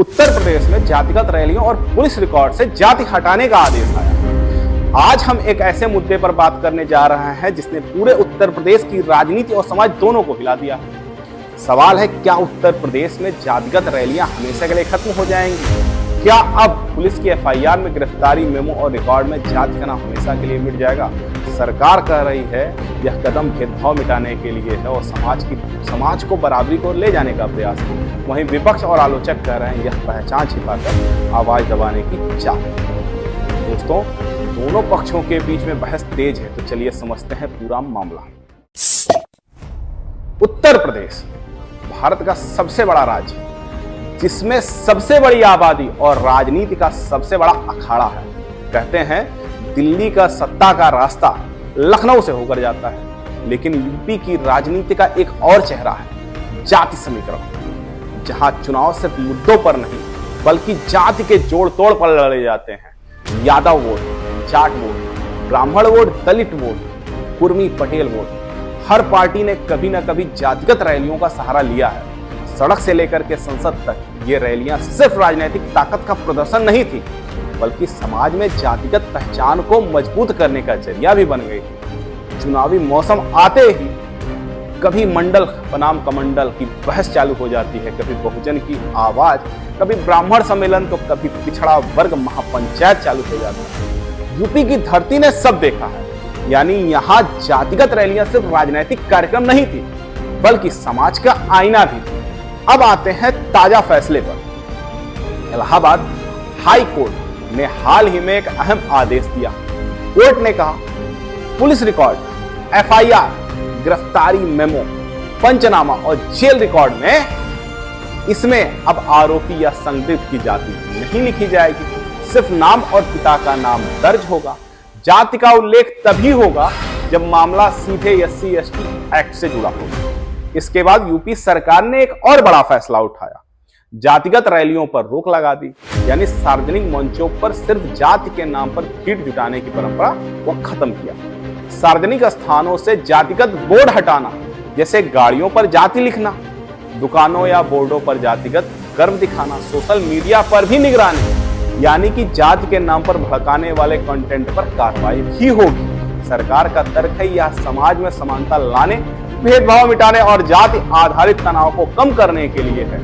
उत्तर प्रदेश में जातिगत रैलियों और पुलिस रिकॉर्ड से जाति हटाने का आदेश आया। आज हम एक ऐसे मुद्दे पर बात करने जा रहे हैं जिसने पूरे उत्तर प्रदेश की राजनीति और समाज दोनों को हिला दिया। सवाल है, क्या उत्तर प्रदेश में जातिगत रैलियां हमेशा के लिए खत्म हो जाएंगी? क्या अब पुलिस की एफआईआर में गिरफ्तारी मेमो और रिकॉर्ड में जाति का नाम हमेशा के लिए मिट जाएगा? सरकार कह रही है यह कदम भेदभाव मिटाने के लिए है और समाज को बराबरी को ले जाने का प्रयास है। वहीं विपक्ष और आलोचक कह रहे हैं यह पहचान छिपाकर आवाज दबाने की चाल है। दोस्तों, दोनों पक्षों के बीच में बहस तेज है, तो चलिए समझते हैं पूरा मामला। उत्तर प्रदेश भारत का सबसे बड़ा राज्य, जिसमें सबसे बड़ी आबादी और राजनीति का सबसे बड़ा अखाड़ा है। कहते हैं दिल्ली का सत्ता का रास्ता लखनऊ से होकर जाता है, लेकिन यूपी की राजनीति का एक और चेहरा है, जाति समीकरण, जहां चुनाव सिर्फ मुद्दों पर नहीं बल्कि जाति के जोड़ तोड़ पर लड़े जाते हैं। यादव वोट, जाट वोट, ब्राह्मण वोट, दलित वोट, कुर्मी पटेल वोट, हर पार्टी ने कभी ना कभी जातिगत रैलियों का सहारा लिया है। सड़क से लेकर के संसद तक ये रैलियां सिर्फ राजनीतिक ताकत का प्रदर्शन नहीं थी, बल्कि समाज में जातिगत पहचान को मजबूत करने का जरिया भी बन गई थी। चुनावी मौसम आते ही कभी मंडल बनाम कमंडल की बहस चालू हो जाती है, कभी बहुजन की आवाज, कभी ब्राह्मण सम्मेलन, तो कभी पिछड़ा वर्ग महापंचायत चालू हो जाता है। यूपी की धरती ने सब देखा है, यानी यहाँ जातिगत रैलियां सिर्फ राजनीतिक कार्यक्रम नहीं थी बल्कि समाज का आईना भी थी। अब आते हैं ताजा फैसले पर। इलाहाबाद हाई कोर्ट ने हाल ही में एक अहम आदेश दिया। कोर्ट ने कहा पुलिस रिकॉर्ड, एफआईआर, गिरफ्तारी मेमो, पंचनामा और जेल रिकॉर्ड में इसमें अब आरोपी या संदिग्ध की जाति नहीं लिखी जाएगी, सिर्फ नाम और पिता का नाम दर्ज होगा। जाति का उल्लेख तभी होगा जब मामला सीधे SC/ST एक्ट से जुड़ा होगा। इसके बाद यूपी सरकार ने एक और बड़ा फैसला उठाया, जातिगत रैलियों पर रोक लगा दी, यानी सार्वजनिक मंचों पर सिर्फ जाति के नाम पर भीड़ जुटाने की परंपरा को खत्म किया। सार्वजनिक स्थानों से जातिगत बोर्ड हटाना, जैसे गाड़ियों पर जाति लिखना, दुकानों या बोर्डों पर जातिगत गर्व दिखाना, सोशल मीडिया पर भी निगरानी, यानी कि जाति के नाम पर भड़काने वाले कंटेंट पर कार्रवाई भी होगी। सरकार का तर्क है यह समाज में समानता लाने, भेदभाव मिटाने और जाति आधारित तनाव को कम करने के लिए है।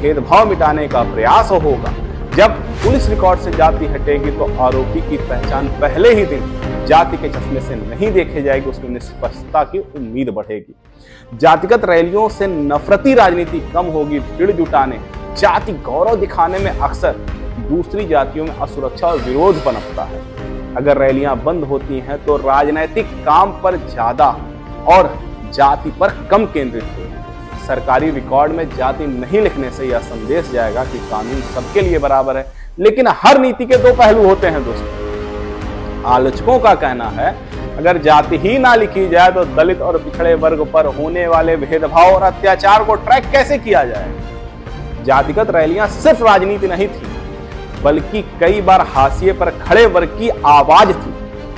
भेदभाव मिटाने का प्रयास होगा। जब पुलिस रिकॉर्ड से जाति हटेगी तो आरोपी की पहचान पहले ही दिन जाति के चश्मे से नहीं देखे जाएगी, उसमें निष्पक्षता की उम्मीद बढ़ेगी। जातिगत रैलियों से नफरती राजनीति कम होगी। भीड़ जुटाने, जाति गौरव दिखाने में अक्सर दूसरी जातियों में असुरक्षा और विरोध पनपता है। अगर रैलियां बंद होती हैं तो राजनीतिक काम पर ज्यादा और जाति पर कम केंद्रित होगी। सरकारी रिकॉर्ड में जाति नहीं लिखने से यह संदेश जाएगा कि कानून सबके लिए बराबर है, लेकिन हर नीति के दो पहलू होते हैं दोस्तों। आलोचकों का कहना है अगर जाति ही ना लिखी जाए तो दलित और पिछड़े वर्ग पर होने वाले भेदभाव और अत्याचार को ट्रैक कैसे किया जाएगा? जातिगत रैलियां सिर्फ राजनीति नहीं थी, बल्कि कई बार हाशिए पर खड़े वर्ग की आवाज थी।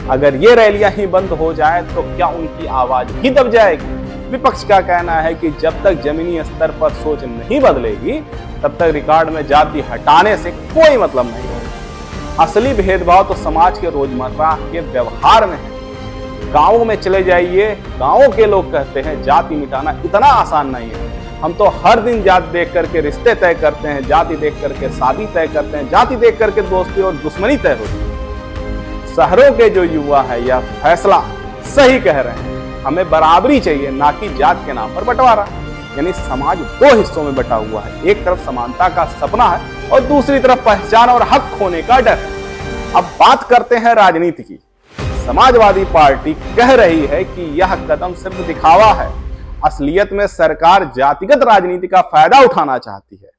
अगर ये रैलियां ही बंद हो जाए तो क्या उनकी आवाज ही दब जाएगी? विपक्ष का कहना है कि जब तक जमीनी स्तर पर सोच नहीं बदलेगी तब तक रिकॉर्ड में जाति हटाने से कोई मतलब नहीं होगा। असली भेदभाव तो समाज के रोजमर्रा के व्यवहार में है। गांवों में चले जाइए, गांवों के लोग कहते हैं जाति मिटाना इतना आसान नहीं है। हम तो हर दिन जाति देख करके रिश्ते तय करते हैं, जाति देख करके शादी तय करते हैं, जाति देख करके दोस्ती और दुश्मनी तय होती है। शहरों के जो युवा है यह फैसला सही कह रहे हैं, हमें बराबरी चाहिए, ना कि जात के नाम पर बंटवारा। यानी समाज दो हिस्सों में बटा हुआ है, एक तरफ समानता का सपना है और दूसरी तरफ पहचान और हक खोने का डर है। अब बात करते हैं राजनीति की। समाजवादी पार्टी कह रही है कि यह कदम सिर्फ दिखावा है, असलियत में सरकार जातिगत राजनीति का फायदा उठाना चाहती है।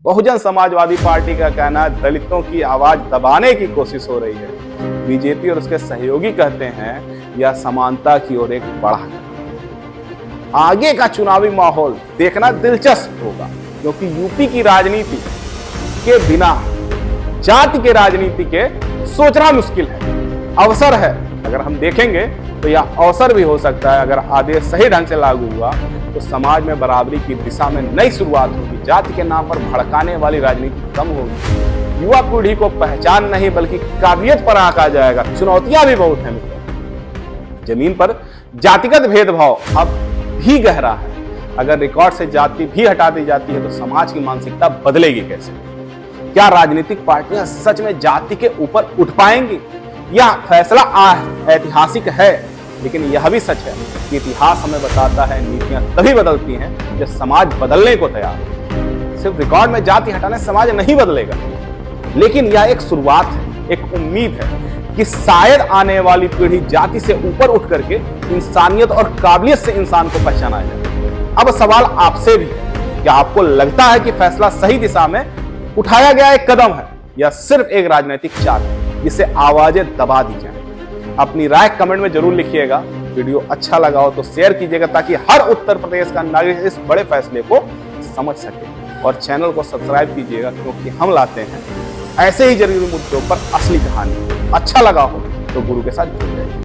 बहुजन समाजवादी पार्टी का कहना है दलितों की आवाज दबाने की कोशिश हो रही है। बीजेपी और उसके सहयोगी कहते हैं यह समानता की ओर एक बड़ा कदम। आगे का चुनावी माहौल देखना दिलचस्प होगा, क्योंकि यूपी की राजनीति के बिना जाति के राजनीति के सोचना मुश्किल है। अवसर है, अगर हम देखेंगे तो यह अवसर भी हो सकता है अगर आदेश सही ढंग से लागू हुआ तो समाज में बराबरी की दिशा में नई शुरुआत होगी। जाति के नाम पर भड़काने वाली राजनीति कम होगी। युवा पीढ़ी को पहचान नहीं बल्कि काबिलियत पर आंका जाएगा। चुनौतियां भी बहुत हैं मित्रों। जमीन पर जातिगत भेदभाव अब भी गहरा है। अगर रिकॉर्ड से जाति भी हटा दी जाती है तो समाज की मानसिकता बदलेगी कैसे? क्या राजनीतिक पार्टियां सच में जाति के ऊपर उठ पाएंगी? यह फैसला ऐतिहासिक है, लेकिन यह भी सच है कि इतिहास हमें बताता है नीतियां तभी बदलती हैं जब समाज बदलने को तैयार हो। सिर्फ रिकॉर्ड में जाति हटाने से समाज नहीं बदलेगा, लेकिन यह एक शुरुआत है, एक उम्मीद है कि शायद आने वाली पीढ़ी जाति से ऊपर उठ करके इंसानियत और काबिलियत से इंसान को पहचाना जाए। अब सवाल आपसे भी है, क्या आपको लगता है कि फैसला सही दिशा में उठाया गया एक कदम है या सिर्फ एक राजनीतिक चाल जिसे आवाजें दबा दी जाए? अपनी राय कमेंट में जरूर लिखिएगा। वीडियो अच्छा लगा हो तो शेयर कीजिएगा ताकि हर उत्तर प्रदेश का नागरिक इस बड़े फैसले को समझ सके। और चैनल को सब्सक्राइब कीजिएगा क्योंकि हम लाते हैं ऐसे ही जरूरी मुद्दों पर असली कहानी। अच्छा लगा हो तो गुरु के साथ जुड़ जाइए।